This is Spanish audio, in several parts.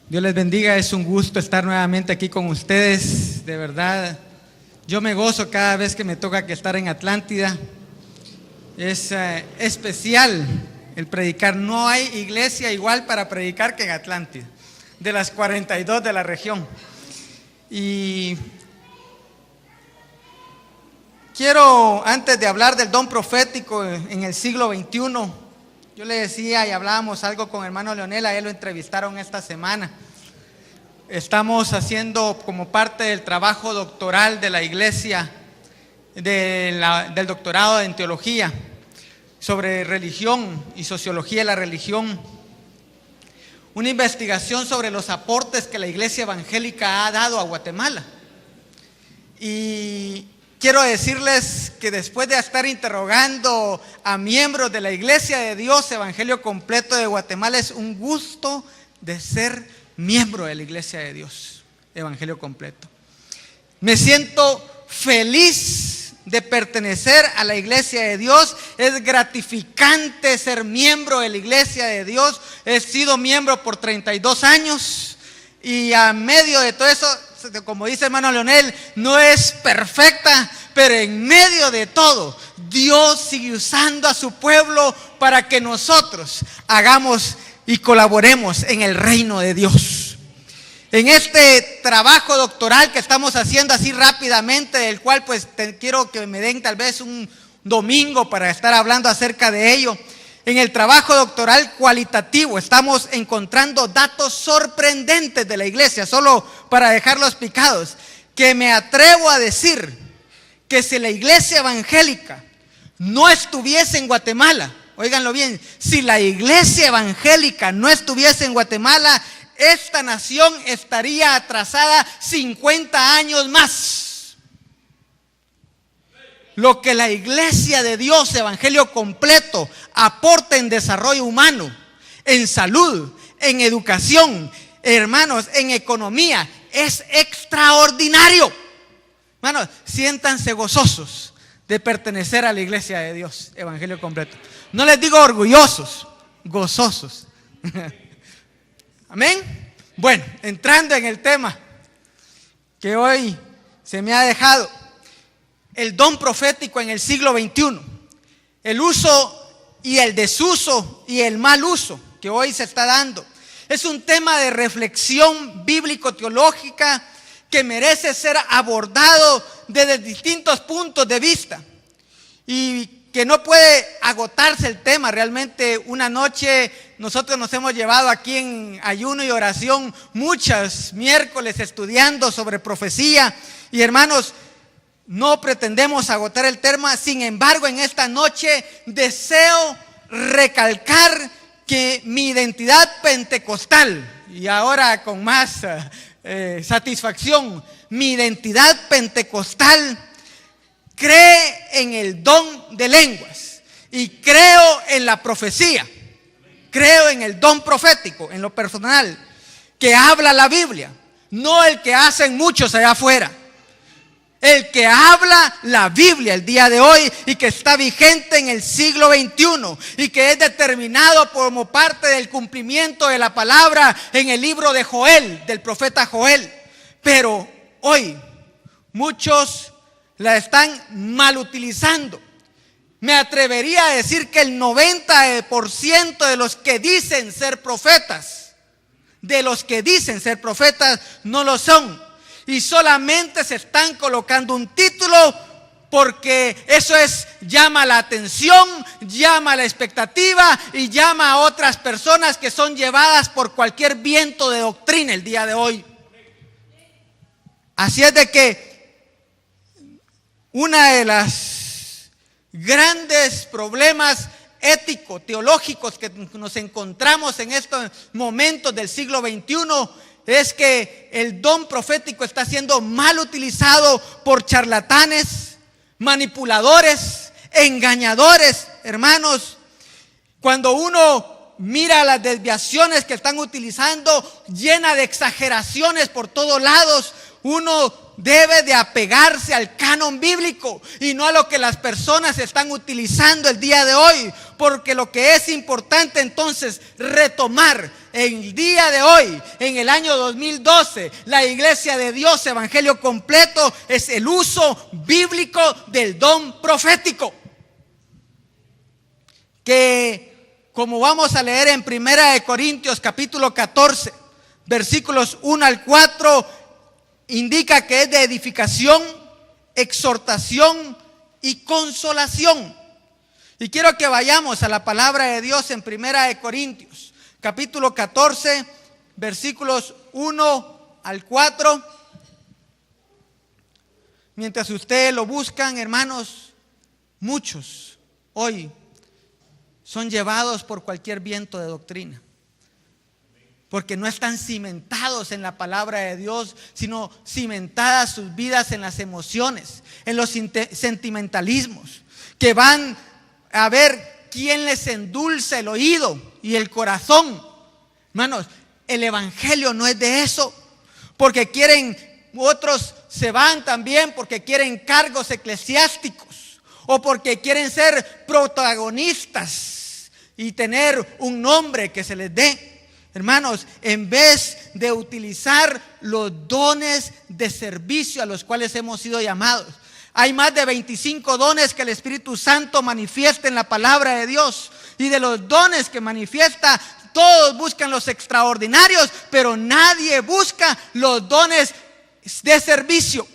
Dios les bendiga, es un gusto estar nuevamente aquí con ustedes, de verdad. Yo me gozo cada vez que me toca que estar en Atlántida. Es especial el predicar. No hay iglesia igual para predicar que en Atlántida, de las 42 de la región. Y quiero, antes de hablar del don profético en el siglo XXI, yo le decía y hablábamos algo con hermano Leonel, a él lo entrevistaron esta semana. Estamos haciendo como parte del trabajo doctoral de la iglesia, del doctorado en teología, sobre religión y sociología de la religión, una investigación sobre los aportes que la iglesia evangélica ha dado a Guatemala. Y quiero decirles que después de estar interrogando a miembros de la Iglesia de Dios Evangelio Completo de Guatemala, es un gusto de ser miembro de la Iglesia de Dios Evangelio Completo. Me siento feliz de pertenecer a la Iglesia de Dios. Es gratificante ser miembro de la Iglesia de Dios. He sido miembro por 32 años y a medio de todo eso, como dice hermano Leonel, no es perfecta, pero en medio de todo, Dios sigue usando a su pueblo para que nosotros hagamos y colaboremos en el reino de Dios. En este trabajo doctoral que estamos haciendo así rápidamente, del cual pues quiero que me den tal vez un domingo para estar hablando acerca de ello. En el trabajo doctoral cualitativo estamos encontrando datos sorprendentes de la iglesia, solo para dejarlos picados, que me atrevo a decir que si la iglesia evangélica no estuviese en Guatemala, óiganlo bien, si la iglesia evangélica no estuviese en Guatemala, esta nación estaría atrasada 50 años más. Lo que la iglesia de Dios, Evangelio Completo, aporta en desarrollo humano, en salud, en educación, hermanos, en economía, es extraordinario. Hermanos, siéntanse gozosos de pertenecer a la iglesia de Dios, Evangelio Completo. No les digo orgullosos, gozosos. Amén. Bueno, entrando en el tema que hoy se me ha dejado. El don profético en el siglo XXI, el uso y el desuso y el mal uso que hoy se está dando, es un tema de reflexión bíblico-teológica que merece ser abordado desde distintos puntos de vista y que no puede agotarse el tema. Realmente una noche nosotros nos hemos llevado aquí en ayuno y oración muchos miércoles estudiando sobre profecía y hermanos, no pretendemos agotar el tema. Sin embargo, en esta noche deseo recalcar que mi identidad pentecostal, y ahora con más satisfacción, mi identidad pentecostal cree en el don de lenguas y creo en la profecía, creo en el don profético, en lo personal, que habla la Biblia, no el que hacen muchos allá afuera. El que habla la Biblia el día de hoy y que está vigente en el siglo XXI y que es determinado como parte del cumplimiento de la palabra en el libro de Joel, del profeta Joel. Pero hoy muchos la están mal utilizando. Me atrevería a decir que el 90% de los que dicen ser profetas, no lo son. Y solamente se están colocando un título porque eso llama la atención, llama la expectativa y llama a otras personas que son llevadas por cualquier viento de doctrina el día de hoy. Así es de que una de las grandes problemas éticos, teológicos que nos encontramos en estos momentos del siglo XXI es que el don profético está siendo mal utilizado por charlatanes, manipuladores, engañadores, hermanos. Cuando uno mira las desviaciones que están utilizando, llena de exageraciones por todos lados, uno debe de apegarse al canon bíblico y no a lo que las personas están utilizando el día de hoy, porque lo que es importante entonces retomar el día de hoy, en el año 2012, la Iglesia de Dios, Evangelio Completo, es el uso bíblico del don profético. Que, como vamos a leer en 1 Corintios capítulo 14, versículos 1 al 4, indica que es de edificación, exhortación y consolación. Y quiero que vayamos a la palabra de Dios en 1 Corintios capítulo 14, versículos 1 al 4. Mientras ustedes lo buscan, hermanos, muchos hoy son llevados por cualquier viento de doctrina, porque no están cimentados en la palabra de Dios, sino cimentadas sus vidas en las emociones, en los sentimentalismos, que van a ver quién les endulza el oído y el corazón. Hermanos, el evangelio no es de eso, porque quieren, otros se van también porque quieren cargos eclesiásticos o porque quieren ser protagonistas y tener un nombre que se les dé. Hermanos, en vez de utilizar los dones de servicio a los cuales hemos sido llamados, hay más de 25 dones que el Espíritu Santo manifiesta en la palabra de Dios. Y de los dones que manifiesta, todos buscan los extraordinarios, pero nadie busca los dones de servicio.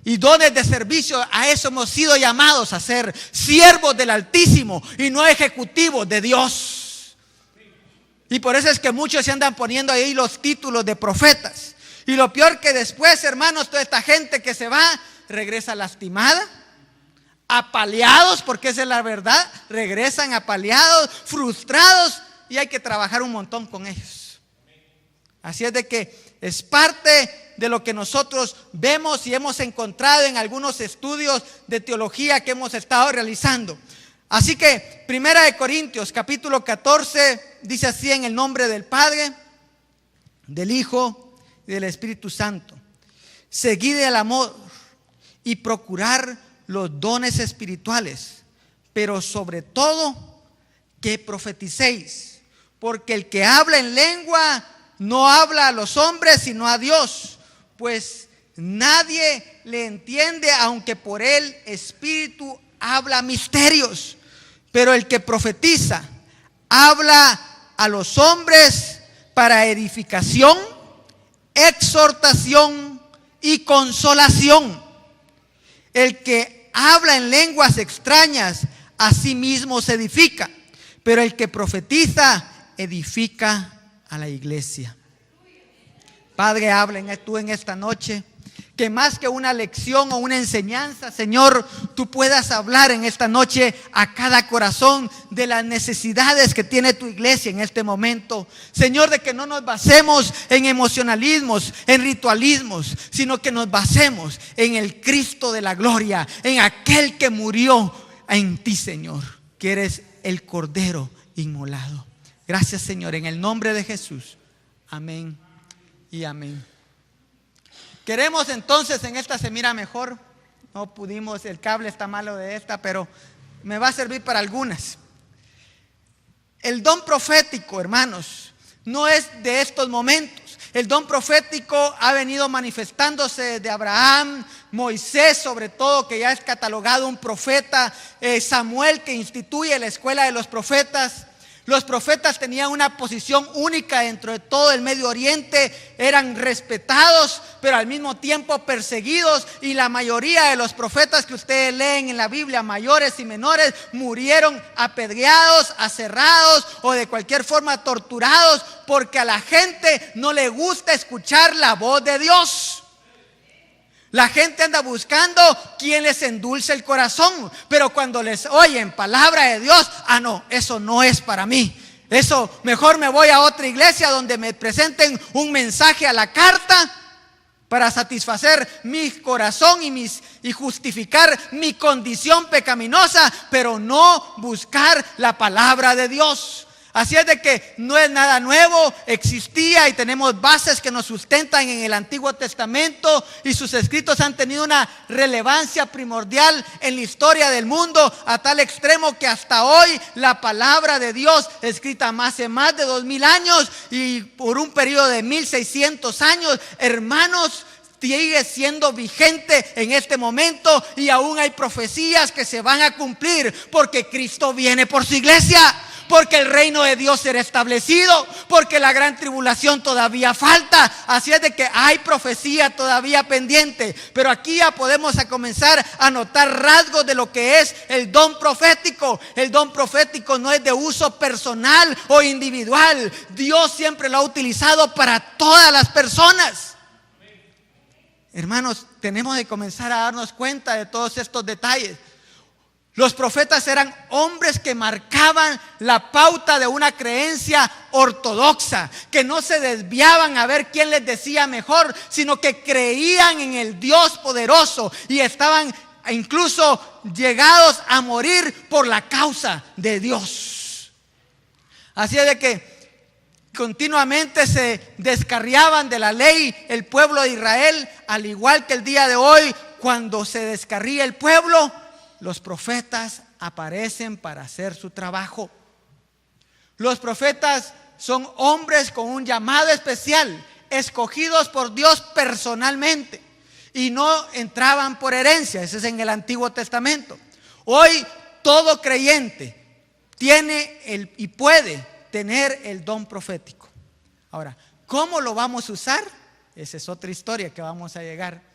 Y dones de servicio, a eso hemos sido llamados, a ser siervos del Altísimo y no ejecutivos de Dios. Y por eso es que muchos se andan poniendo ahí los títulos de profetas. Y lo peor que después, hermanos, toda esta gente que se va, regresa lastimada, apaleados, porque esa es la verdad, regresan apaleados, frustrados, y hay que trabajar un montón con ellos. Así es de que es parte de lo que nosotros vemos y hemos encontrado en algunos estudios de teología que hemos estado realizando. Así que 1 Corintios capítulo 14 dice así: en el nombre del Padre, del Hijo y del Espíritu Santo, seguid el amor y procurar los dones espirituales, pero sobre todo que profeticéis, porque el que habla en lengua no habla a los hombres sino a Dios, pues nadie le entiende, aunque por el Espíritu habla misterios. Pero el que profetiza habla a los hombres para edificación, exhortación y consolación. El que habla en lenguas extrañas a sí mismo se edifica, pero el que profetiza edifica a la iglesia. Padre, habla tú en esta noche, que más que una lección o una enseñanza, Señor, tú puedas hablar en esta noche a cada corazón de las necesidades que tiene tu iglesia en este momento. Señor, de que no nos basemos en emocionalismos, en ritualismos, sino que nos basemos en el Cristo de la gloria, en aquel que murió en ti, Señor, que eres el Cordero inmolado. Gracias, Señor, en el nombre de Jesús. Amén y amén. Queremos entonces, en esta se mira mejor, no pudimos, el cable está malo de esta, pero me va a servir para algunas. El don profético, hermanos, no es de estos momentos. El don profético ha venido manifestándose de Abraham, Moisés sobre todo, que ya es catalogado un profeta, Samuel, que instituye la escuela de los profetas. Los profetas tenían una posición única dentro de todo el Medio Oriente, eran respetados, pero al mismo tiempo perseguidos, y la mayoría de los profetas que ustedes leen en la Biblia, mayores y menores, murieron apedreados, aserrados o de cualquier forma torturados, porque a la gente no le gusta escuchar la voz de Dios. La gente anda buscando quien les endulce el corazón, pero cuando les oyen palabra de Dios, no, eso no es para mí. Eso, mejor me voy a otra iglesia donde me presenten un mensaje a la carta para satisfacer mi corazón y justificar mi condición pecaminosa, pero no buscar la palabra de Dios. Así es de que no es nada nuevo, existía y tenemos bases que nos sustentan en el Antiguo Testamento, y sus escritos han tenido una relevancia primordial en la historia del mundo, a tal extremo que hasta hoy la palabra de Dios, escrita hace más de 2000 años y por un periodo de 1600 años, hermanos, sigue siendo vigente en este momento, y aún hay profecías que se van a cumplir, porque Cristo viene por su iglesia, porque el reino de Dios será establecido, porque la gran tribulación todavía falta. Así es de que hay profecía todavía pendiente, pero aquí ya podemos comenzar a notar rasgos de lo que es el don profético. El don profético no es de uso personal o individual. Dios siempre lo ha utilizado para todas las personas. Hermanos, tenemos que comenzar a darnos cuenta de todos estos detalles. Los profetas eran hombres que marcaban la pauta de una creencia ortodoxa, que no se desviaban a ver quién les decía mejor, sino que creían en el Dios poderoso y estaban incluso llegados a morir por la causa de Dios. Así es de que continuamente se descarriaban de la ley el pueblo de Israel, al igual que el día de hoy, cuando se descarría el pueblo, los profetas aparecen para hacer su trabajo. Los profetas son hombres con un llamado especial, escogidos por Dios personalmente, y no entraban por herencia. Ese es en el Antiguo Testamento. Hoy todo creyente tiene y puede tener el don profético. Ahora, ¿cómo lo vamos a usar? Esa es otra historia que vamos a llegar.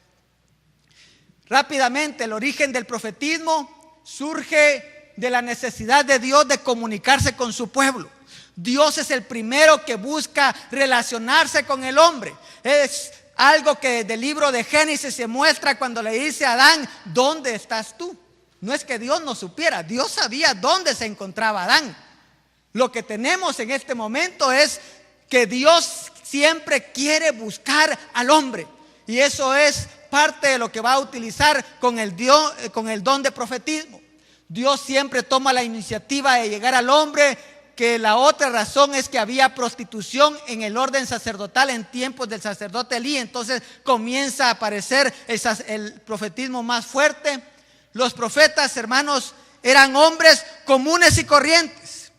Rápidamente, el origen del profetismo surge de la necesidad de Dios de comunicarse con su pueblo. Dios es el primero que busca relacionarse con el hombre. Es algo que desde el libro de Génesis se muestra cuando le dice a Adán: ¿dónde estás tú? No es que Dios no supiera, Dios sabía dónde se encontraba Adán. Lo que tenemos en este momento es que Dios siempre quiere buscar al hombre, y eso es parte de lo que va a utilizar con el don de profetismo. Dios siempre toma la iniciativa de llegar al hombre, que la otra razón es que había prostitución en el orden sacerdotal en tiempos del sacerdote Elí. Entonces comienza a aparecer el profetismo más fuerte. Los profetas, hermanos, eran hombres comunes y corrientes,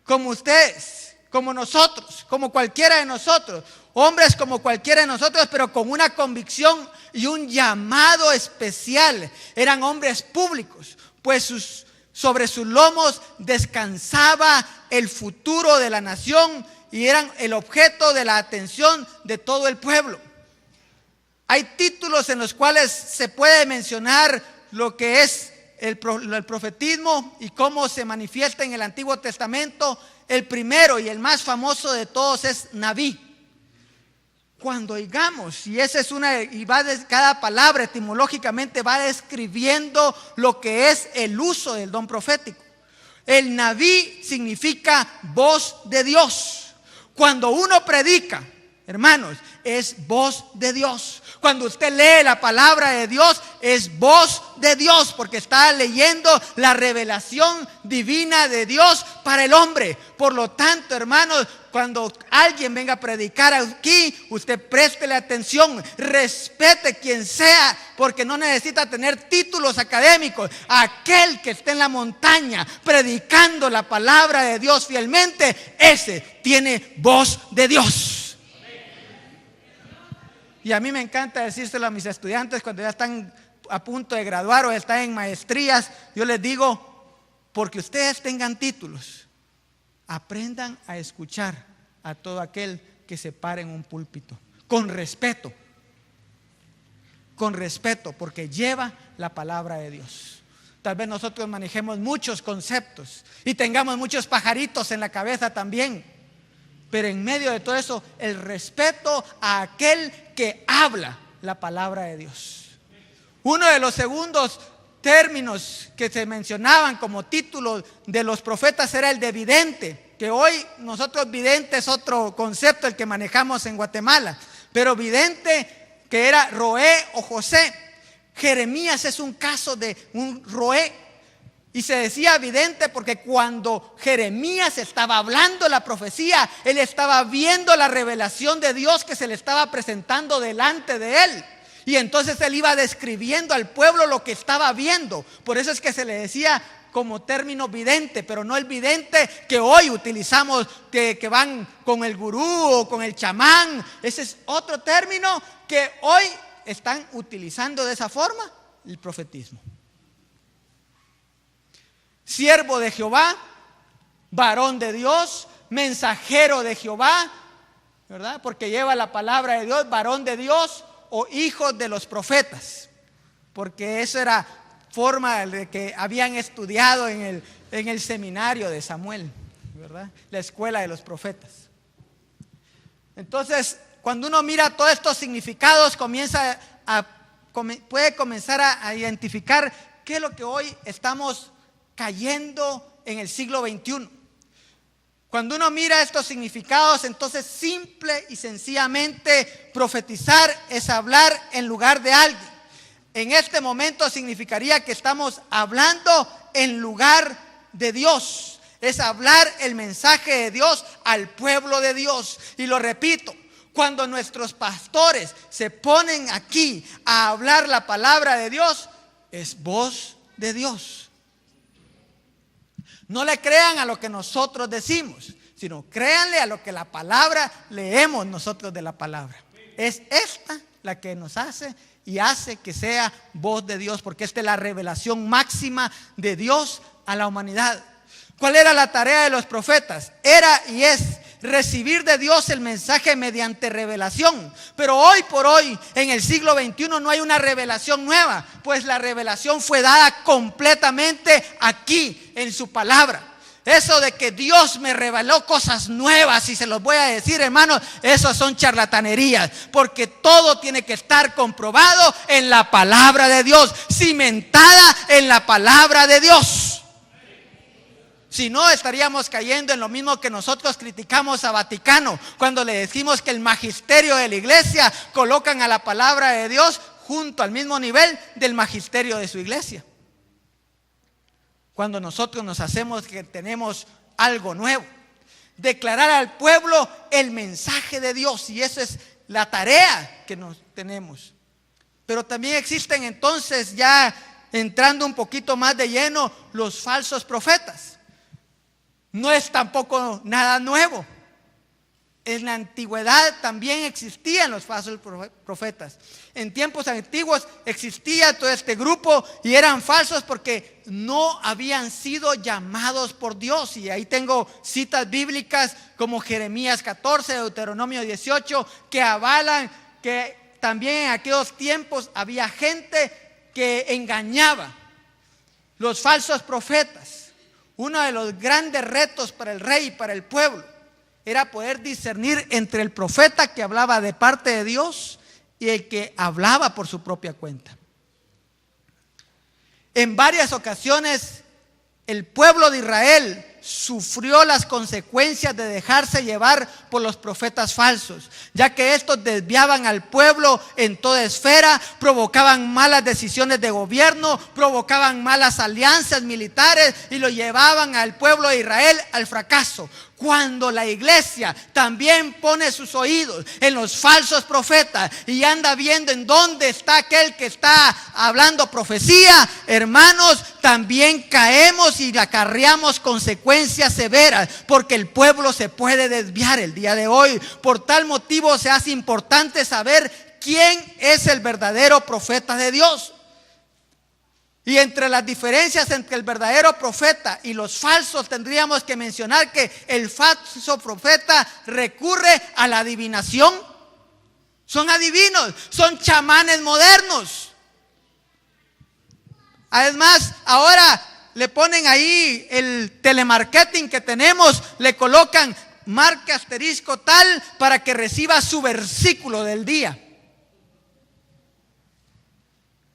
como ustedes, como nosotros, como cualquiera de nosotros. Hombres como cualquiera de nosotros, pero con una convicción y un llamado especial. Eran hombres públicos, pues sobre sus lomos descansaba el futuro de la nación, y eran el objeto de la atención de todo el pueblo. Hay títulos en los cuales se puede mencionar lo que es el profetismo y cómo se manifiesta en el Antiguo Testamento. El primero y el más famoso de todos es Nabí. Cuando oigamos, y esa es cada palabra etimológicamente va describiendo lo que es el uso del don profético. El Nabí significa voz de Dios. Cuando uno predica, hermanos, es voz de Dios. Cuando usted lee la palabra de Dios, es voz de Dios, porque está leyendo la revelación divina de Dios para el hombre. Por lo tanto, hermanos, cuando alguien venga a predicar aquí, usted préstele atención, respete quien sea, porque no necesita tener títulos académicos. Aquel que esté en la montaña predicando la palabra de Dios fielmente, ese tiene voz de Dios. Y a mí me encanta decírselo a mis estudiantes cuando ya están a punto de graduar o están en maestrías. Yo les digo: porque ustedes tengan títulos, aprendan a escuchar a todo aquel que se pare en un púlpito con respeto, porque lleva la palabra de Dios. Tal vez nosotros manejemos muchos conceptos y tengamos muchos pajaritos en la cabeza también, pero en medio de todo eso, el respeto a aquel que habla la palabra de Dios. Uno de los segundos términos que se mencionaban como título de los profetas era el de vidente, que hoy nosotros vidente es otro concepto el que manejamos en Guatemala, pero vidente que era Roé o José. Jeremías es un caso de un Roé. Y se decía vidente porque cuando Jeremías estaba hablando la profecía, él estaba viendo la revelación de Dios que se le estaba presentando delante de él. Y entonces él iba describiendo al pueblo lo que estaba viendo. Por eso es que se le decía como término vidente, pero no el vidente que hoy utilizamos, que van con el gurú o con el chamán. Ese es otro término que hoy están utilizando de esa forma, el profetismo. Siervo de Jehová, varón de Dios, mensajero de Jehová, ¿verdad? Porque lleva la palabra de Dios, varón de Dios o hijo de los profetas, porque eso era forma de que habían estudiado en el seminario de Samuel, ¿verdad? La escuela de los profetas. Entonces, cuando uno mira todos estos significados, puede comenzar a identificar qué es lo que hoy estamos cayendo en el siglo XXI. Cuando uno mira estos significados, entonces simple y sencillamente profetizar es hablar en lugar de alguien. En este momento significaría que estamos hablando en lugar de Dios. Es hablar el mensaje de Dios al pueblo de Dios. Y lo repito, cuando nuestros pastores se ponen aquí a hablar la palabra de Dios, es voz de Dios. No le crean a lo que nosotros decimos, sino créanle a lo que la palabra leemos nosotros de la palabra. Es esta la que nos hace y hace que sea voz de Dios, porque esta es la revelación máxima de Dios a la humanidad. ¿Cuál era la tarea de los profetas? Era y es recibir de Dios el mensaje mediante revelación. Pero hoy por hoy, en el siglo XXI, no hay una revelación nueva, pues la revelación fue dada completamente aquí en su palabra. Eso de que Dios me reveló cosas nuevas, y se los voy a decir, hermanos, eso son charlatanerías, porque todo tiene que estar comprobado en la palabra de Dios, cimentada en la palabra de Dios. Si no, estaríamos cayendo en lo mismo que nosotros criticamos a Vaticano, cuando le decimos que el magisterio de la iglesia colocan a la palabra de Dios junto al mismo nivel del magisterio de su iglesia. Cuando nosotros nos hacemos que tenemos algo nuevo, declarar al pueblo el mensaje de Dios, y esa es la tarea que nos tenemos. Pero también existen entonces, ya entrando un poquito más de lleno, los falsos profetas. No es tampoco nada nuevo. En la antigüedad también existían los falsos profetas. En tiempos antiguos existía todo este grupo y eran falsos porque no habían sido llamados por Dios. Y ahí tengo citas bíblicas como Jeremías 14, Deuteronomio 18, que avalan que también en aquellos tiempos había gente que engañaba. Los falsos profetas. Uno de los grandes retos para el rey y para el pueblo era poder discernir entre el profeta que hablaba de parte de Dios y el que hablaba por su propia cuenta. En varias ocasiones el pueblo de Israel sufrió las consecuencias de dejarse llevar por los profetas falsos, ya que estos desviaban al pueblo en toda esfera, provocaban malas decisiones de gobierno, provocaban malas alianzas militares y lo llevaban al pueblo de Israel al fracaso. Cuando la iglesia también pone sus oídos en los falsos profetas y anda viendo en dónde está aquel que está hablando profecía, hermanos, también caemos y acarreamos consecuencias severas, porque el pueblo se puede desviar el día de hoy. Por tal motivo se hace importante saber quién es el verdadero profeta de Dios. Y entre las diferencias entre el verdadero profeta y los falsos, tendríamos que mencionar que el falso profeta recurre a la adivinación. Son adivinos, son chamanes modernos. Además, ahora le ponen ahí el telemarketing que tenemos, le colocan marca asterisco tal para que reciba su versículo del día.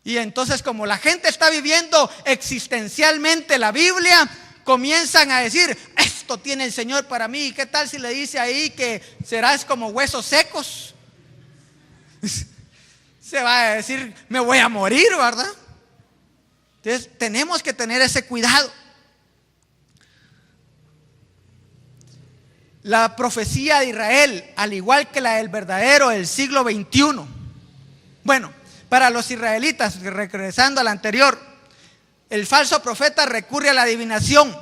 Y entonces, como la gente está viviendo existencialmente la Biblia, comienzan a decir, esto tiene el Señor para mí. ¿Y qué tal si le dice ahí que serás como huesos secos? Se va a decir, me voy a morir, ¿verdad? Entonces tenemos que tener ese cuidado. La profecía de Israel, al igual que la del verdadero del siglo XXI. Bueno, para los israelitas, regresando al anterior, el falso profeta recurre a la adivinación.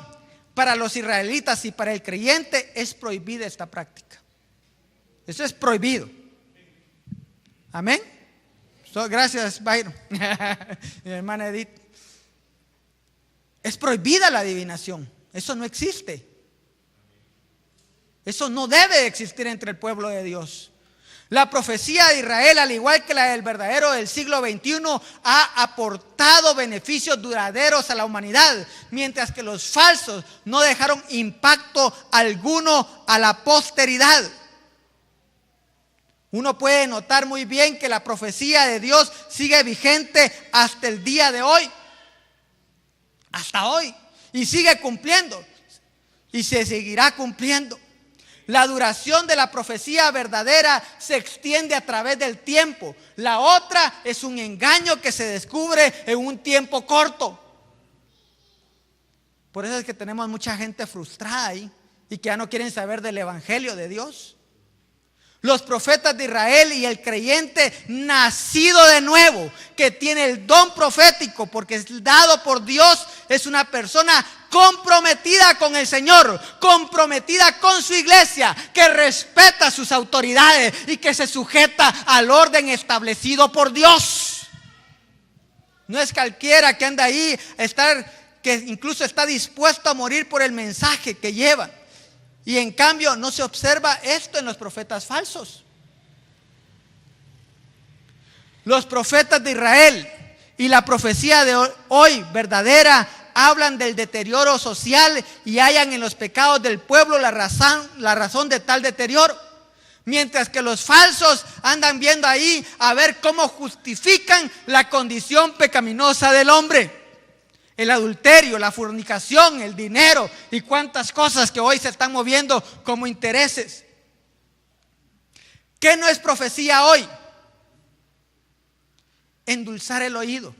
Para los israelitas y para el creyente es prohibida esta práctica. Eso es prohibido. Amén. Gracias, Byron. Mi hermana Edith. Es prohibida la adivinación. Eso no existe. Eso no debe existir entre el pueblo de Dios. La profecía de Israel, al igual que la del verdadero del siglo XXI, ha aportado beneficios duraderos a la humanidad, mientras que los falsos no dejaron impacto alguno a la posteridad. Uno puede notar muy bien que la profecía de Dios sigue vigente hasta el día de hoy. Hasta hoy. Y sigue cumpliendo. Y se seguirá cumpliendo. La duración de la profecía verdadera se extiende a través del tiempo. La otra es un engaño que se descubre en un tiempo corto. Por eso es que tenemos mucha gente frustrada ahí y que ya no quieren saber del evangelio de Dios. Los profetas de Israel y el creyente nacido de nuevo, que tiene el don profético porque es dado por Dios, es una persona comprometida con el Señor, comprometida con su iglesia, que respeta sus autoridades y que se sujeta al orden establecido por Dios. No es cualquiera que anda ahí, que incluso está dispuesto a morir por el mensaje que lleva. Y en cambio no se observa esto en los profetas falsos. Los profetas de Israel y la profecía de hoy verdadera hablan del deterioro social y hallan en los pecados del pueblo la razón de tal deterioro. Mientras que los falsos andan viendo ahí a ver cómo justifican la condición pecaminosa del hombre. El adulterio, la fornicación, el dinero y cuántas cosas que hoy se están moviendo como intereses. ¿Qué no es profecía hoy? Endulzar el oído.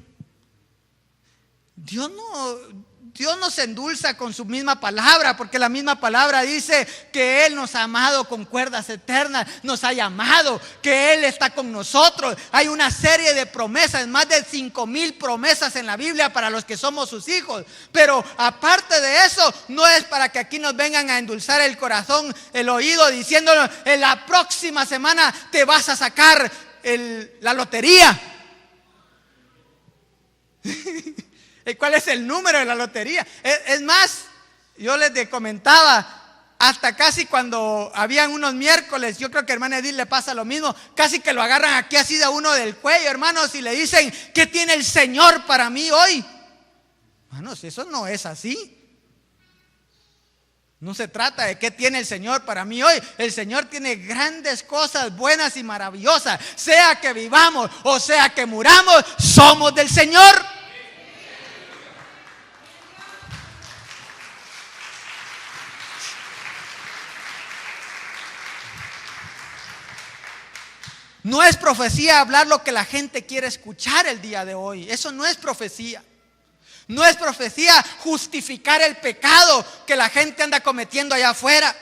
Dios no se endulza con su misma palabra, porque la misma palabra dice que Él nos ha amado con cuerdas eternas, nos ha llamado, que Él está con nosotros. Hay una serie de promesas, más de 5,000 promesas en la Biblia para los que somos sus hijos. Pero aparte de eso, no es para que aquí nos vengan a endulzar el corazón, el oído, diciéndonos: en la próxima semana te vas a sacar la lotería. ¿Cuál es el número de la lotería? Es más, yo les comentaba, hasta casi cuando habían unos miércoles, yo creo que a hermana Edith le pasa lo mismo, casi que lo agarran aquí así de uno del cuello, hermanos, y le dicen: ¿qué tiene el Señor para mí hoy? Hermanos, eso no es así. No se trata de qué tiene el Señor para mí hoy. El Señor tiene grandes cosas buenas y maravillosas. Sea que vivamos o sea que muramos, somos del Señor. No es profecía hablar lo que la gente quiere escuchar el día de hoy. Eso no es profecía. No es profecía justificar el pecado que la gente anda cometiendo allá afuera.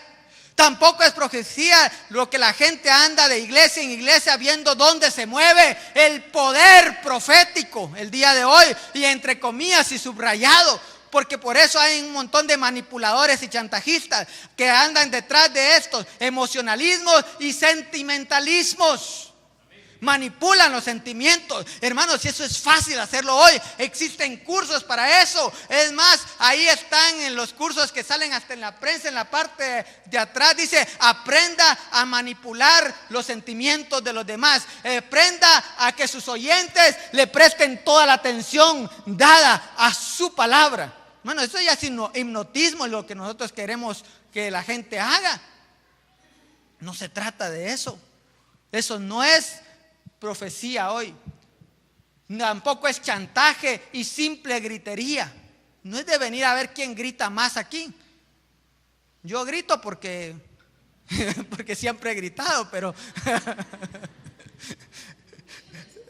Tampoco es profecía lo que la gente anda de iglesia en iglesia viendo dónde se mueve el poder profético el día de hoy, y entre comillas y subrayado, porque por eso hay un montón de manipuladores y chantajistas que andan detrás de estos emocionalismos y sentimentalismos. Manipulan los sentimientos. Hermanos, si eso es fácil hacerlo hoy, existen cursos para eso. Es más, ahí están en los cursos que salen hasta en la prensa, en la parte de atrás dice: aprenda a manipular los sentimientos de los demás. Aprenda a que sus oyentes le presten toda la atención dada a su palabra. Bueno, eso ya es hipnotismo, lo que nosotros queremos que la gente haga. No se trata de eso. Eso no es profecía hoy. Tampoco es chantaje y simple gritería. No es de venir a ver quién grita más aquí. Yo grito porque siempre he gritado, pero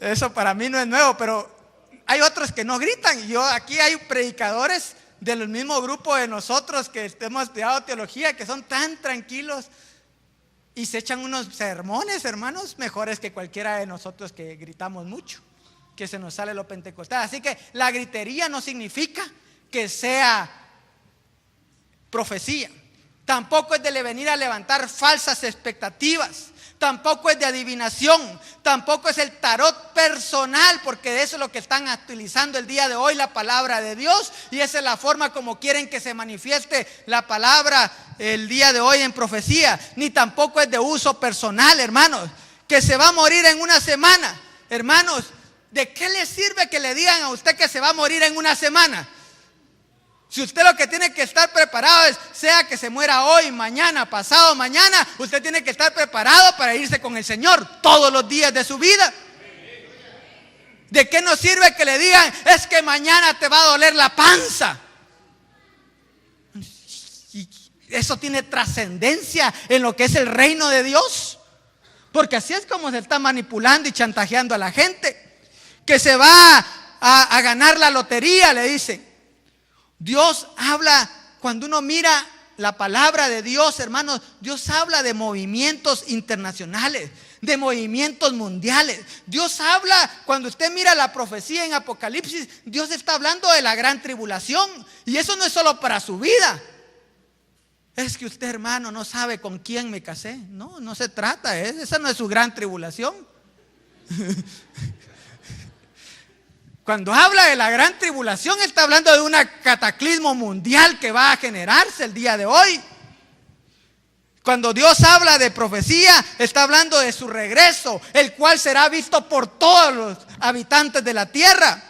eso para mí no es nuevo. Pero hay otros que no gritan. Aquí hay predicadores del mismo grupo de nosotros que hemos estudiado teología, que son tan tranquilos y se echan unos sermones, hermanos, mejores que cualquiera de nosotros que gritamos mucho, que se nos sale lo pentecostal. Así que la gritería no significa que sea profecía. Tampoco es de venir a levantar falsas expectativas. Tampoco es de adivinación. Tampoco es el tarot personal, porque de eso es lo que están utilizando el día de hoy, la palabra de Dios. Y esa es la forma como quieren que se manifieste la palabra el día de hoy en profecía. Ni tampoco es de uso personal, hermanos. Que se va a morir en una semana. Hermanos, ¿de qué le sirve que le digan a usted que se va a morir en una semana? Si usted lo que tiene que estar preparado es, sea que se muera hoy, mañana, pasado mañana, usted tiene que estar preparado para irse con el Señor todos los días de su vida. ¿De qué nos sirve que le digan, es que mañana te va a doler la panza? Y eso tiene trascendencia en lo que es el reino de Dios. Porque así es como se está manipulando y chantajeando a la gente. Que se va a ganar la lotería, le dicen. Dios habla, cuando uno mira la palabra de Dios, hermanos, Dios habla de movimientos internacionales, de movimientos mundiales. Dios habla, cuando usted mira la profecía en Apocalipsis, Dios está hablando de la gran tribulación. Y eso no es solo para su vida. Es que usted, hermano, no sabe con quién me casé. No, no se trata, esa no es su gran tribulación. Cuando habla de la gran tribulación, está hablando de un cataclismo mundial que va a generarse el día de hoy. Cuando Dios habla de profecía, está hablando de su regreso, el cual será visto por todos los habitantes de la tierra.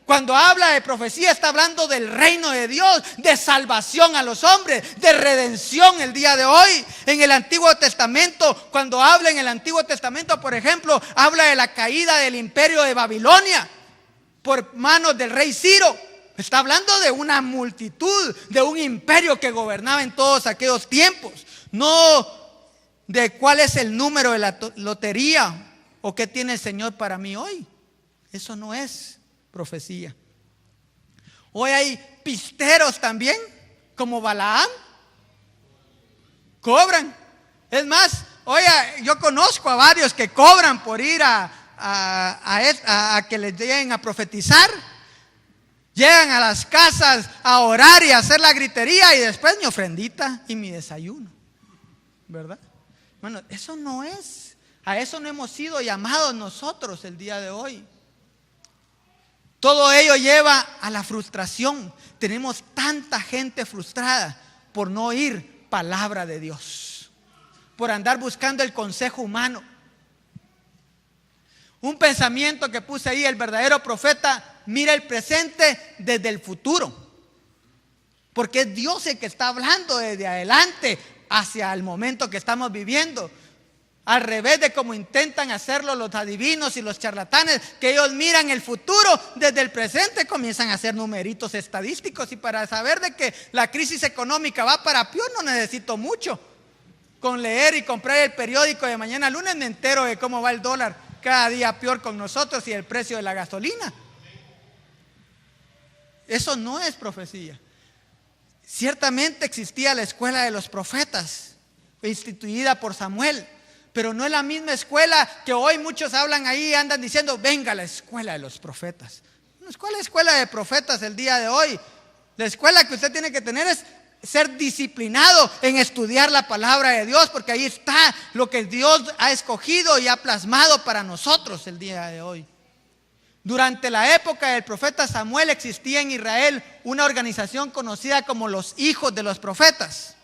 Cuando habla de profecía, está hablando del reino de Dios, de salvación a los hombres, de redención el día de hoy. En el Antiguo Testamento, cuando habla en el Antiguo Testamento, por ejemplo, habla de la caída del imperio de Babilonia por manos del rey Ciro. Está hablando de una multitud, de un imperio que gobernaba en todos aquellos tiempos. No de cuál es el número de la lotería o qué tiene el Señor para mí hoy. Eso no es profecía. Hoy hay pisteros también, como Balaam. Cobran. Es más, oye, yo conozco a varios que cobran por ir a que les lleguen a profetizar. Llegan a las casas a orar y a hacer la gritería y después mi ofrendita y mi desayuno, ¿verdad? Bueno, eso no es, a eso no hemos sido llamados nosotros el día de hoy. Todo ello lleva a la frustración. Tenemos tanta gente frustrada por no oír palabra de Dios, por andar buscando el consejo humano. Un pensamiento que puse ahí: el verdadero profeta mira el presente desde el futuro, porque es Dios el que está hablando desde adelante hacia el momento que estamos viviendo, al revés de como intentan hacerlo los adivinos y los charlatanes, que ellos miran el futuro desde el presente, comienzan a hacer numeritos estadísticos. Y para saber de que la crisis económica va para peor no necesito mucho. Con leer y comprar el periódico de mañana lunes me entero de cómo va el dólar cada día peor con nosotros y el precio de la gasolina. Eso no es profecía. Ciertamente existía la escuela de los profetas, instituida por Samuel, pero no es la misma escuela que hoy muchos hablan ahí y andan diciendo, venga la escuela de los profetas. ¿Cuál es la escuela de profetas el día de hoy? La escuela que usted tiene que tener es ser disciplinado en estudiar la palabra de Dios, porque ahí está lo que Dios ha escogido y ha plasmado para nosotros el día de hoy. Durante la época del profeta Samuel existía en Israel una organización conocida como los hijos de los profetas,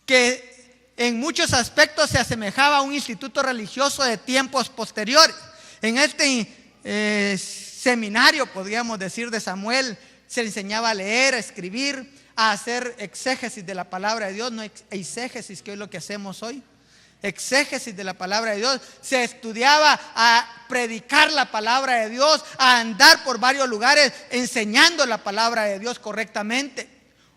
que en muchos aspectos se asemejaba a un instituto religioso de tiempos posteriores. En este seminario, podríamos decir, de Samuel, se enseñaba a leer, a escribir, a hacer exégesis de la palabra de Dios, no exégesis, que es lo que hacemos hoy. Exégesis de la palabra de Dios. Se estudiaba a predicar la palabra de Dios, a andar por varios lugares enseñando la palabra de Dios correctamente.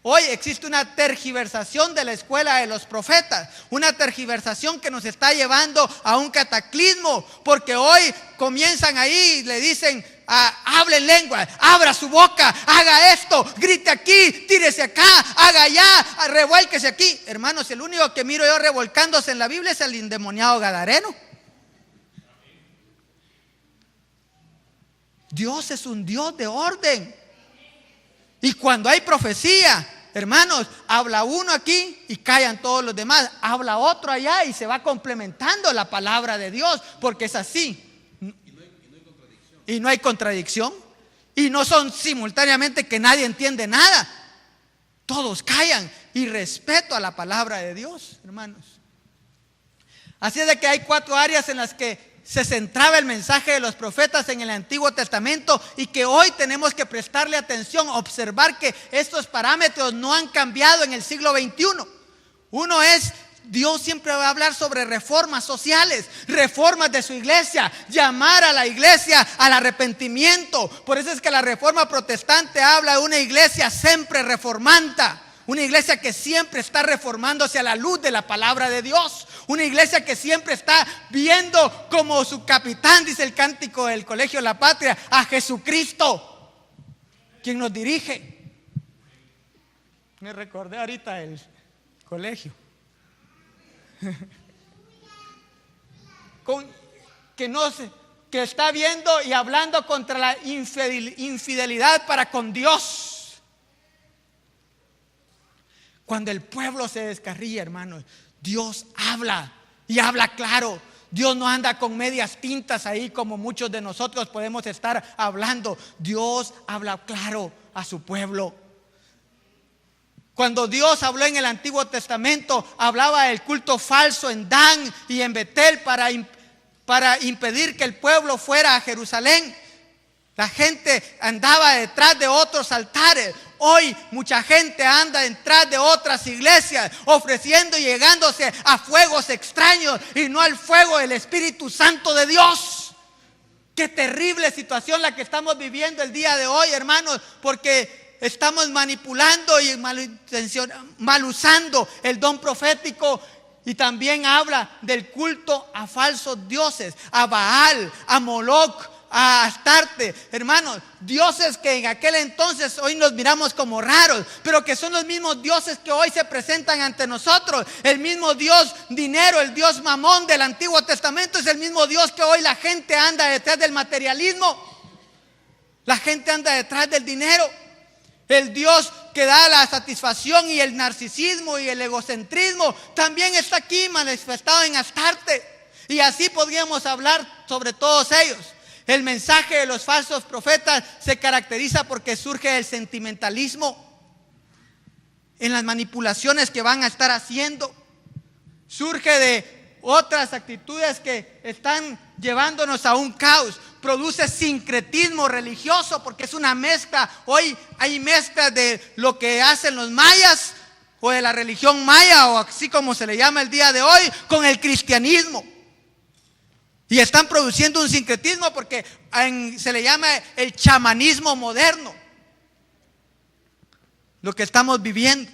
Hoy existe una tergiversación de la escuela de los profetas, una tergiversación que nos está llevando a un cataclismo, porque hoy comienzan ahí y le dicen hable en lengua, abra su boca, haga esto, grite aquí, tírese acá, haga allá, revuélquese aquí. Hermanos, el único que miro yo revolcándose en la Biblia es el endemoniado gadareno. Dios es un Dios de orden. Y cuando hay profecía, hermanos, habla uno aquí y callan todos los demás. Habla otro allá y se va complementando la palabra de Dios, porque es así. Y no hay contradicción. Y no son simultáneamente que nadie entiende nada. Todos callan y respeto a la palabra de Dios, hermanos. Así es de que hay 4 áreas en las que se centraba el mensaje de los profetas en el Antiguo Testamento y que hoy tenemos que prestarle atención, observar que estos parámetros no han cambiado en el siglo XXI. Uno es, Dios siempre va a hablar sobre reformas sociales, reformas de su iglesia, llamar a la iglesia al arrepentimiento. Por eso es que la reforma protestante habla de una iglesia siempre reformanta. Una iglesia que siempre está reformándose a la luz de la palabra de Dios. Una iglesia que siempre está viendo como su capitán, dice el cántico del Colegio de la Patria, a Jesucristo, quien nos dirige. Me recordé ahorita el colegio. Que está viendo y hablando contra la infidelidad para con Dios. Cuando el pueblo se descarría, hermanos, Dios habla y habla claro. Dios no anda con medias tintas ahí como muchos de nosotros podemos estar hablando. Dios habla claro a su pueblo. Cuando Dios habló en el Antiguo Testamento, hablaba del culto falso en Dan y en Betel para impedir que el pueblo fuera a Jerusalén. La gente andaba detrás de otros altares. Hoy mucha gente anda detrás de otras iglesias, ofreciendo y llegándose a fuegos extraños y no al fuego del Espíritu Santo de Dios. Qué terrible situación la que estamos viviendo el día de hoy, hermanos, porque estamos manipulando y mal usando el don profético. Y también habla del culto a falsos dioses, a Baal, a Moloch, a Astarte, hermanos, dioses que en aquel entonces hoy nos miramos como raros, pero que son los mismos dioses que hoy se presentan ante nosotros. El mismo Dios dinero, el Dios mamón del Antiguo Testamento es el mismo Dios que hoy la gente anda detrás del materialismo. La gente anda detrás del dinero. El Dios que da la satisfacción y el narcisismo y el egocentrismo también está aquí manifestado en Astarte. Y así podríamos hablar sobre todos ellos. El mensaje de los falsos profetas se caracteriza porque surge del sentimentalismo en las manipulaciones que van a estar haciendo. Surge de otras actitudes que están llevándonos a un caos. Produce sincretismo religioso porque es una mezcla. Hoy hay mezclas de lo que hacen los mayas o de la religión maya, o así como se le llama el día de hoy, con el cristianismo. Y están produciendo un sincretismo porque se le llama el chamanismo moderno. Lo que estamos viviendo.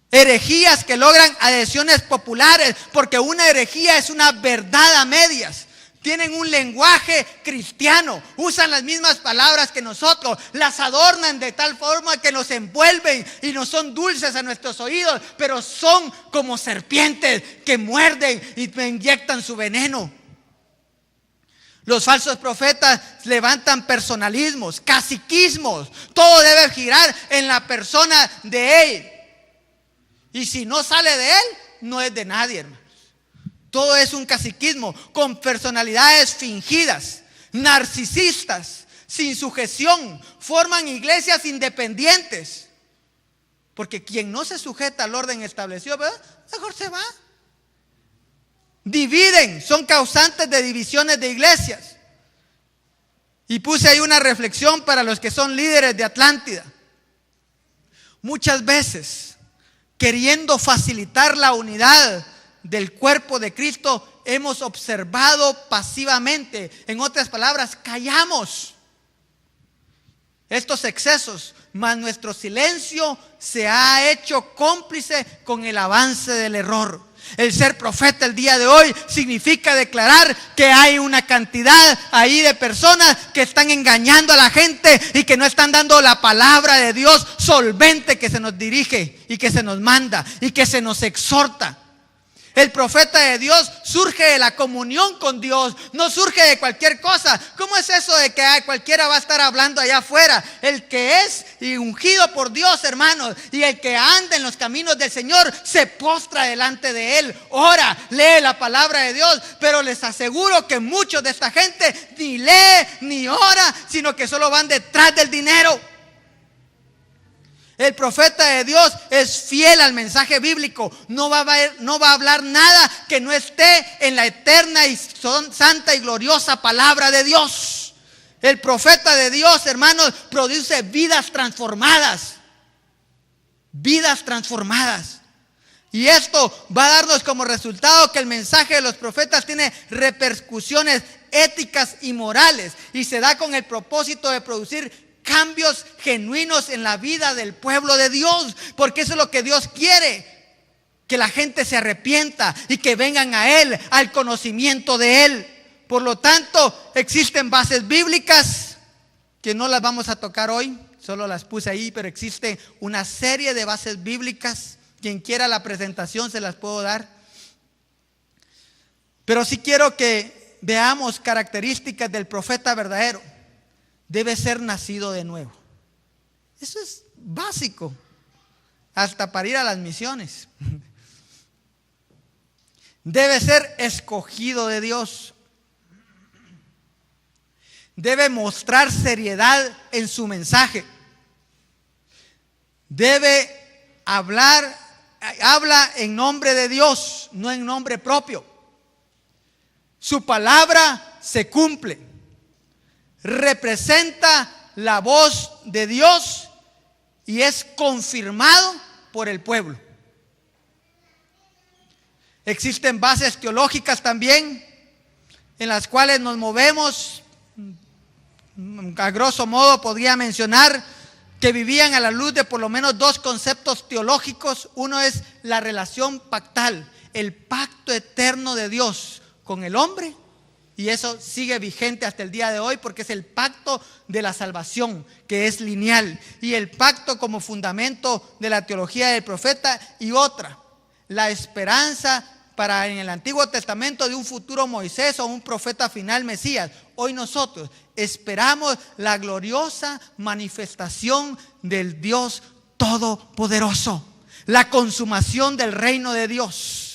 Herejías que logran adhesiones populares, porque una herejía es una verdad a medias. Tienen un lenguaje cristiano, usan las mismas palabras que nosotros, las adornan de tal forma que nos envuelven y no son dulces a nuestros oídos, pero son como serpientes que muerden y inyectan su veneno. Los falsos profetas levantan personalismos, caciquismos, todo debe girar en la persona de él. Y si no sale de él, no es de nadie, hermanos. Todo es un caciquismo con personalidades fingidas, narcisistas, sin sujeción. Forman iglesias independientes. Porque quien no se sujeta al orden establecido, ¿verdad? Mejor se va. Dividen, son causantes de divisiones de iglesias. Y puse ahí una reflexión para los que son líderes de Atlántida. Muchas veces, queriendo facilitar la unidad del cuerpo de Cristo, hemos observado pasivamente. En otras palabras, callamos estos excesos, mas nuestro silencio se ha hecho cómplice con el avance del error. El ser profeta el día de hoy significa declarar que hay una cantidad ahí de personas que están engañando a la gente y que no están dando la palabra de Dios solvente que se nos dirige y que se nos manda y que se nos exhorta. El profeta de Dios surge de la comunión con Dios, no surge de cualquier cosa. ¿Cómo es eso de que cualquiera va a estar hablando allá afuera? El que es ungido por Dios, hermanos, y el que anda en los caminos del Señor se postra delante de Él, ora, lee la palabra de Dios. Pero les aseguro que muchos de esta gente ni lee ni ora, sino que solo van detrás del dinero. El profeta de Dios es fiel al mensaje bíblico. No va a hablar nada que no esté en la eterna y santa y gloriosa palabra de Dios. El profeta de Dios, hermanos, produce vidas transformadas. Vidas transformadas. Y esto va a darnos como resultado que el mensaje de los profetas tiene repercusiones éticas y morales. Y se da con el propósito de producir cambios genuinos en la vida del pueblo de Dios, porque eso es lo que Dios quiere, que la gente se arrepienta y que vengan a Él, al conocimiento de Él. Por lo tanto, existen bases bíblicas que no las vamos a tocar hoy, solo las puse ahí, pero existe una serie de bases bíblicas. Quien quiera la presentación se las puedo dar, pero sí quiero que veamos características del profeta verdadero. Debe ser nacido de nuevo. Eso es básico, hasta para ir a las misiones. Debe ser escogido de Dios. Debe mostrar seriedad en su mensaje. Debe habla en nombre de Dios, no en nombre propio. Su palabra se cumple. Representa la voz de Dios y es confirmado por el pueblo. Existen bases teológicas también en las cuales nos movemos. A grosso modo podría mencionar que vivían a la luz de por lo menos dos conceptos teológicos. Uno es la relación pactal, el pacto eterno de Dios con el hombre. Y eso sigue vigente hasta el día de hoy porque es el pacto de la salvación, que es lineal. Y el pacto como fundamento de la teología del profeta. Y otra, la esperanza para en el Antiguo Testamento de un futuro Moisés o un profeta final Mesías. Hoy nosotros esperamos la gloriosa manifestación del Dios Todopoderoso. La consumación del reino de Dios.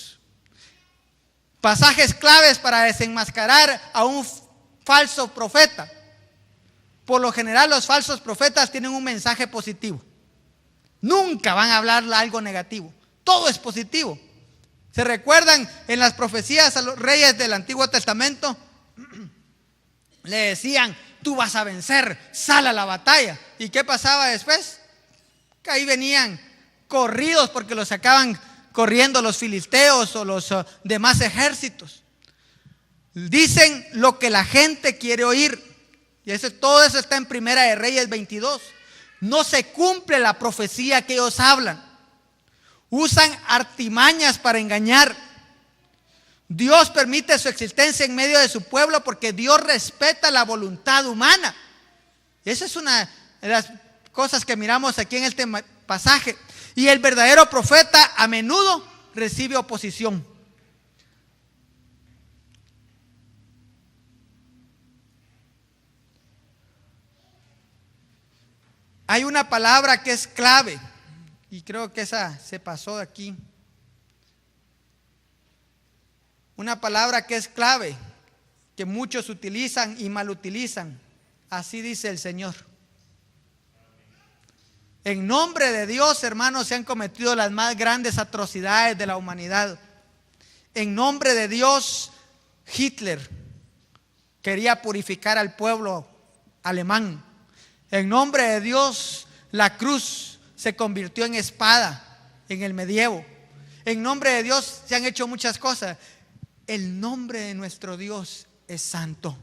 Pasajes claves para desenmascarar a un falso profeta. Por lo general los falsos profetas tienen un mensaje positivo. Nunca van a hablar algo negativo. Todo es positivo. ¿Se recuerdan en las profecías a los reyes del Antiguo Testamento? Le decían, tú vas a vencer, sal a la batalla. ¿Y qué pasaba después? Que ahí venían corridos porque los sacaban corriendo los filisteos o los demás ejércitos. Dicen lo que la gente quiere oír. Y todo eso está en Primera de Reyes 22. No se cumple la profecía que ellos hablan. Usan artimañas para engañar. Dios permite su existencia en medio de su pueblo porque Dios respeta la voluntad humana. Esa es una de las cosas que miramos aquí en este pasaje. Y el verdadero profeta a menudo recibe oposición. Hay una palabra que es clave, y creo que esa se pasó de aquí. Una palabra que es clave, que muchos utilizan y mal utilizan. Así dice el Señor. En nombre de Dios, hermanos, se han cometido las más grandes atrocidades de la humanidad. En nombre de Dios, Hitler quería purificar al pueblo alemán. En nombre de Dios, la cruz se convirtió en espada en el medievo. En nombre de Dios se han hecho muchas cosas. El nombre de nuestro Dios es santo.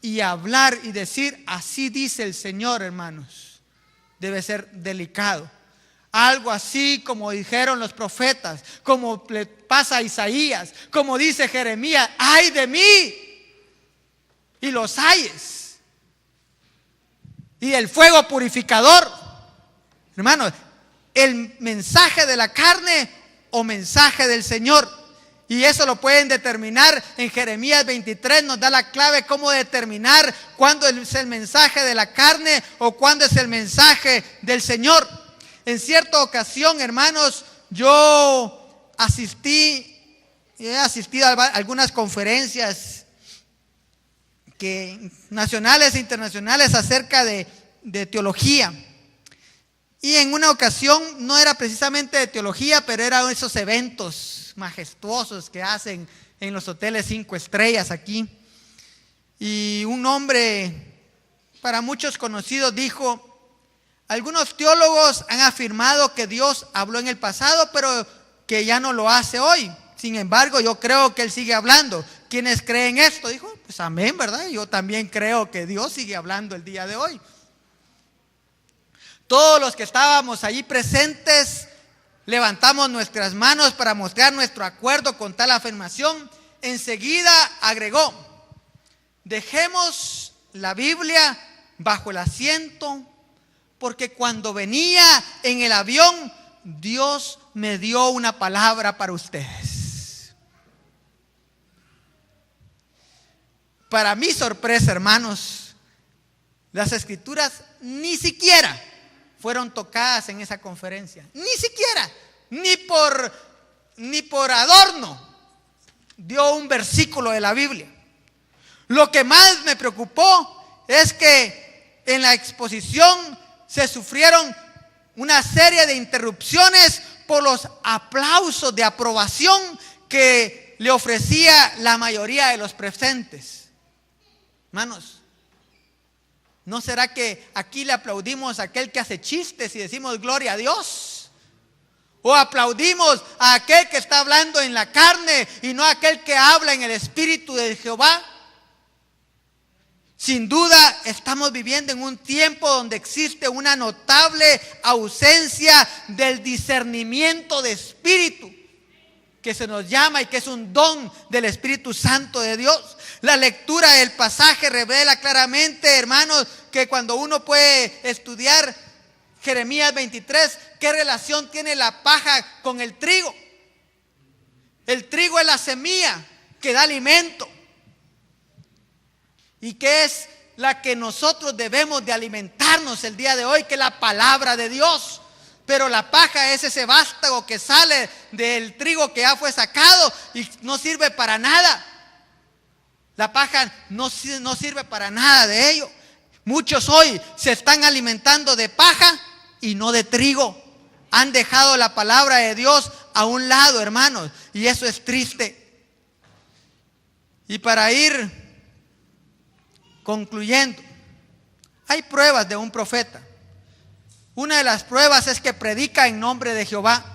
Y hablar y decir, así dice el Señor, hermanos, debe ser delicado. Algo así como dijeron los profetas, como le pasa a Isaías, como dice Jeremías: ¡ay de mí! Y los ayes. Y el fuego purificador. Hermanos, el mensaje de la carne o mensaje del Señor. Y eso lo pueden determinar en Jeremías 23, nos da la clave cómo determinar cuándo es el mensaje de la carne o cuándo es el mensaje del Señor. En cierta ocasión, hermanos, yo he asistido a algunas conferencias nacionales e internacionales acerca de teología. Y en una ocasión no era precisamente de teología, pero eran esos eventos majestuosos que hacen en los hoteles 5 estrellas aquí. Y un hombre para muchos conocido dijo: algunos teólogos han afirmado que Dios habló en el pasado, pero que ya no lo hace hoy. Sin embargo, yo creo que Él sigue hablando. ¿Quiénes creen esto? Dijo: pues amén, ¿verdad? Yo también creo que Dios sigue hablando el día de hoy. Todos los que estábamos allí presentes levantamos nuestras manos para mostrar nuestro acuerdo con tal afirmación. Enseguida agregó: dejemos la Biblia bajo el asiento, porque cuando venía en el avión, Dios me dio una palabra para ustedes. Para mi sorpresa, hermanos, las escrituras ni siquiera fueron tocadas en esa conferencia. Ni siquiera, ni por adorno, dio un versículo de la Biblia. Lo que más me preocupó es que en la exposición se sufrieron una serie de interrupciones por los aplausos de aprobación que le ofrecía la mayoría de los presentes. Hermanos, ¿no será que aquí le aplaudimos a aquel que hace chistes y decimos gloria a Dios? ¿O aplaudimos a aquel que está hablando en la carne y no a aquel que habla en el Espíritu de Jehová? Sin duda estamos viviendo en un tiempo donde existe una notable ausencia del discernimiento de espíritu, que se nos llama y que es un don del Espíritu Santo de Dios. La lectura del pasaje revela claramente, hermanos, que cuando uno puede estudiar Jeremías 23, ¿qué relación tiene la paja con el trigo? El trigo es la semilla que da alimento, y que es la que nosotros debemos de alimentarnos el día de hoy, que es la palabra de Dios. Pero la paja es ese vástago que sale del trigo que ya fue sacado y no sirve para nada. La paja no sirve para nada de ello. Muchos hoy se están alimentando de paja y no de trigo. Han dejado la palabra de Dios a un lado, hermanos, y eso es triste. Y para ir concluyendo, hay pruebas de un profeta. Una de las pruebas es que predica en nombre de Jehová.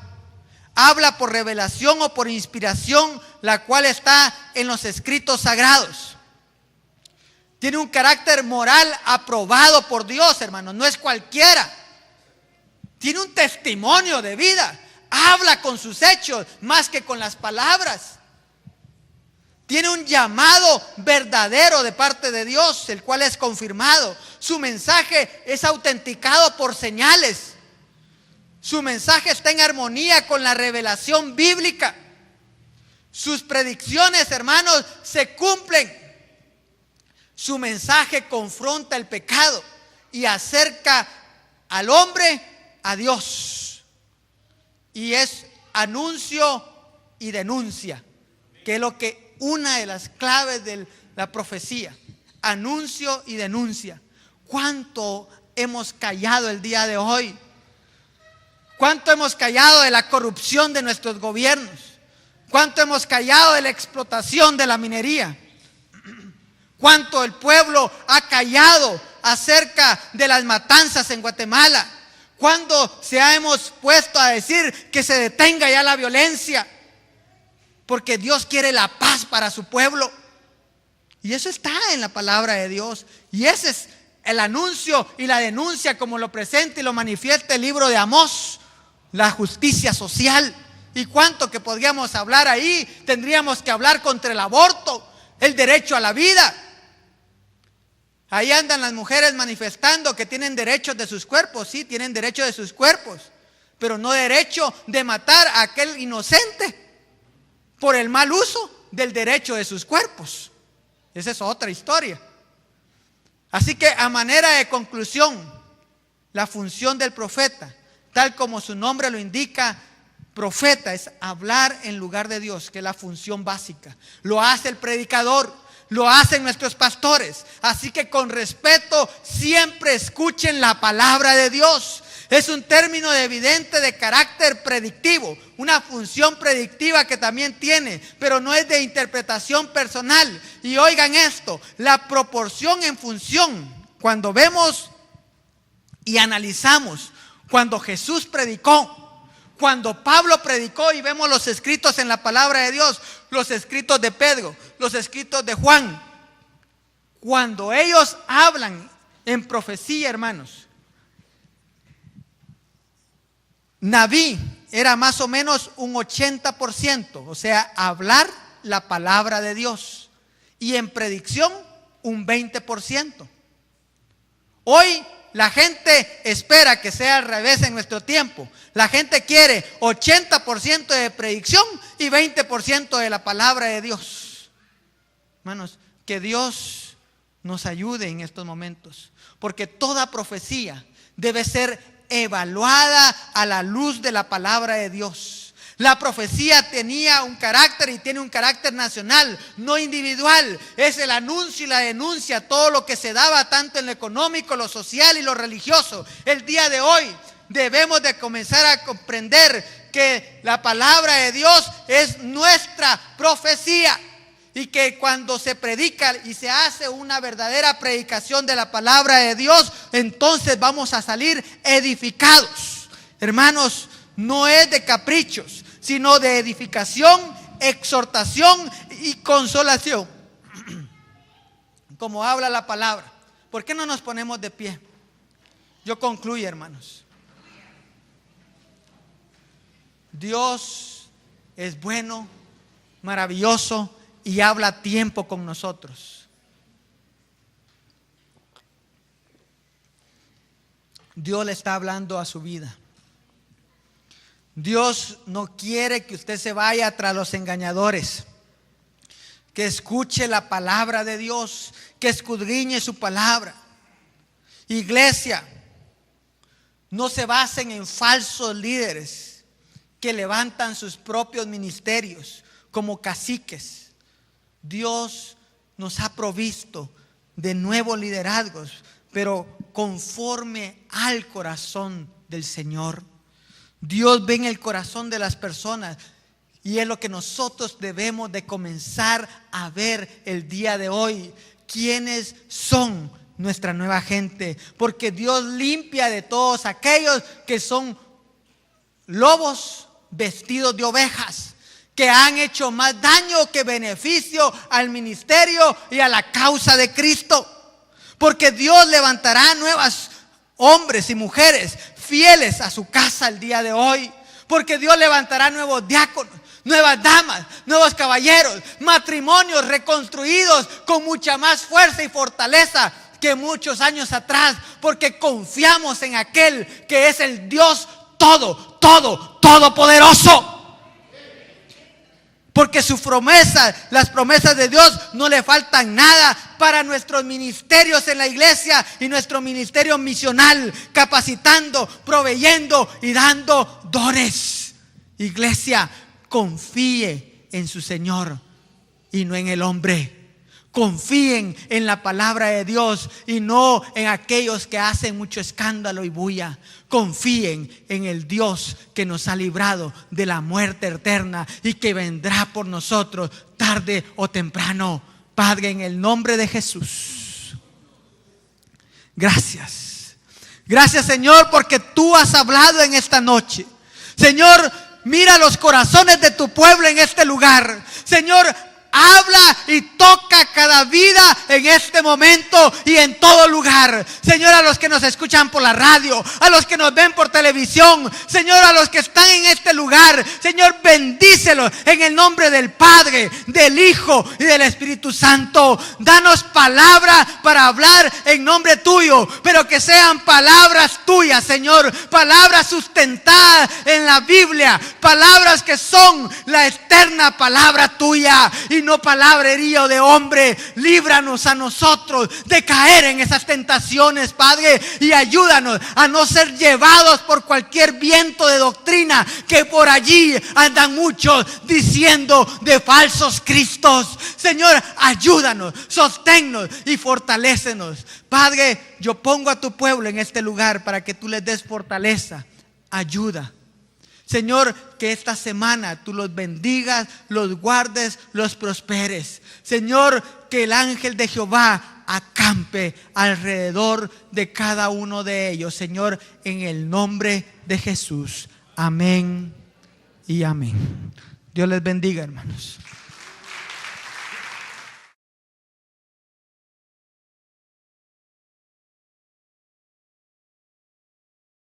Habla por revelación o por inspiración, la cual está en los escritos sagrados. Tiene un carácter moral aprobado por Dios, hermanos, no es cualquiera. Tiene un testimonio de vida. Habla con sus hechos más que con las palabras. Tiene un llamado verdadero de parte de Dios, el cual es confirmado. Su mensaje es autenticado por señales. Su mensaje está en armonía con la revelación bíblica. Sus predicciones, hermanos, se cumplen. Su mensaje confronta el pecado y acerca al hombre a Dios. Y es anuncio y denuncia, que es lo que una de las claves de la profecía. Anuncio y denuncia. ¿Cuánto hemos callado el día de hoy? ¿Cuánto hemos callado de la corrupción de nuestros gobiernos? ¿Cuánto hemos callado de la explotación de la minería? ¿Cuánto el pueblo ha callado acerca de las matanzas en Guatemala? ¿Cuándo hemos puesto a decir que se detenga ya la violencia? Porque Dios quiere la paz para su pueblo. Y eso está en la palabra de Dios. Y ese es el anuncio y la denuncia, como lo presenta y lo manifiesta el libro de Amós. la justicia social. Y cuánto que podríamos hablar ahí. Tendríamos que hablar contra el aborto, el derecho a la vida. Ahí andan las mujeres manifestando que tienen derechos de sus cuerpos. Sí, tienen derecho de sus cuerpos, pero no derecho de matar a aquel inocente por el mal uso del derecho de sus cuerpos. Esa es otra historia. Así que, a manera de conclusión, la función del profeta, tal como su nombre lo indica, profeta, es hablar en lugar de Dios, que es la función básica. Lo hace el predicador, lo hacen nuestros pastores. Así que, con respeto, siempre escuchen la palabra de Dios. Es un término evidente de carácter predictivo, una función predictiva que también tiene, pero no es de interpretación personal. Y oigan esto, la proporción en función, cuando vemos y analizamos, cuando Jesús predicó, cuando Pablo predicó y vemos los escritos en la palabra de Dios, los escritos de Pedro, los escritos de Juan, cuando ellos hablan en profecía, hermanos, Naví era más o menos un 80%, o sea, hablar la palabra de Dios, y en predicción un 20%. Hoy la gente espera que sea al revés en nuestro tiempo. La gente quiere 80% de predicción y 20% de la palabra de Dios. Hermanos, que Dios nos ayude en estos momentos, porque toda profecía debe ser evaluada a la luz de la palabra de Dios. La profecía tenía un carácter y tiene un carácter nacional, no individual. Es el anuncio y la denuncia, todo lo que se daba tanto en lo económico, lo social y lo religioso. El día de hoy debemos de comenzar a comprender que la palabra de Dios es nuestra profecía, y que cuando se predica y se hace una verdadera predicación de la palabra de Dios, entonces vamos a salir edificados. Hermanos, no es de caprichos, sino de edificación, exhortación y consolación, como habla la palabra. ¿Por qué no nos ponemos de pie? Yo concluyo, hermanos. Dios es bueno, maravilloso, y habla a tiempo con nosotros. Dios le está hablando a su vida. Dios no quiere que usted se vaya tras los engañadores. Que escuche la palabra de Dios, que escudriñe su palabra. Iglesia, no se basen en falsos líderes que levantan sus propios ministerios como caciques. Dios nos ha provisto de nuevos liderazgos, pero conforme al corazón del Señor. Dios ve en el corazón de las personas, y es lo que nosotros debemos de comenzar a ver el día de hoy. ¿Quiénes son nuestra nueva gente? Porque Dios limpia de todos aquellos que son lobos vestidos de ovejas, que han hecho más daño que beneficio al ministerio y a la causa de Cristo. Porque Dios levantará nuevos hombres y mujeres fieles a su casa el día de hoy. Porque Dios levantará nuevos diáconos, nuevas damas, nuevos caballeros, matrimonios reconstruidos con mucha más fuerza y fortaleza que muchos años atrás. Porque confiamos en aquel que es el Dios todopoderoso. Porque su promesa, las promesas de Dios no le faltan nada para nuestros ministerios en la iglesia y nuestro ministerio misional, capacitando, proveyendo y dando dones. Iglesia, confíe en su Señor y no en el hombre. Confíen en la palabra de Dios y no en aquellos que hacen mucho escándalo y bulla. Confíen en el Dios que nos ha librado de la muerte eterna y que vendrá por nosotros tarde o temprano. Padre, en el nombre de Jesús, gracias. Gracias, Señor, porque tú has hablado en esta noche. Señor, mira los corazones de tu pueblo en este lugar. Señor, habla y toca cada vida en este momento y en todo lugar. Señor, a los que nos escuchan por la radio, a los que nos ven por televisión, Señor, a los que están en este lugar, Señor, bendícelos en el nombre del Padre, del Hijo y del Espíritu Santo. Danos palabra para hablar en nombre tuyo, pero que sean palabras tuyas, Señor, palabras sustentadas en la Biblia, palabras que son la eterna palabra tuya y no palabrería de hombre. Líbranos a nosotros de caer en esas tentaciones, Padre, y ayúdanos a no ser llevados por cualquier viento de doctrina que por allí andan muchos diciendo de falsos cristos. Señor, ayúdanos, sosténnos y fortalécenos. Padre, yo pongo a tu pueblo en este lugar para que tú les des fortaleza, ayuda. Señor, que esta semana tú los bendigas, los guardes, los prosperes. Señor, que el ángel de Jehová acampe alrededor de cada uno de ellos. Señor, en el nombre de Jesús. Amén y amén. Dios les bendiga, hermanos.